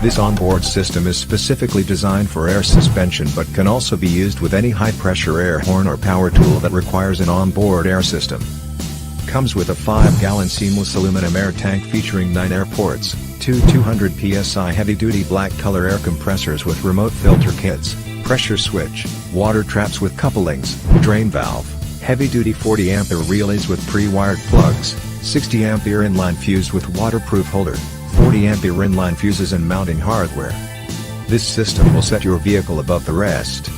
This onboard system is specifically designed for air suspension but can also be used with any high-pressure air horn or power tool that requires an onboard air system. Comes with a 5-gallon seamless aluminum air tank featuring 9 air ports, two 200 PSI heavy-duty black color air compressors with remote filter kits, pressure switch, water traps with couplings, drain valve, heavy-duty 40 ampere relays with pre-wired plugs, 60 ampere inline fuse with waterproof holder, 40 ampere inline fuses and mounting hardware. This system will set your vehicle above the rest.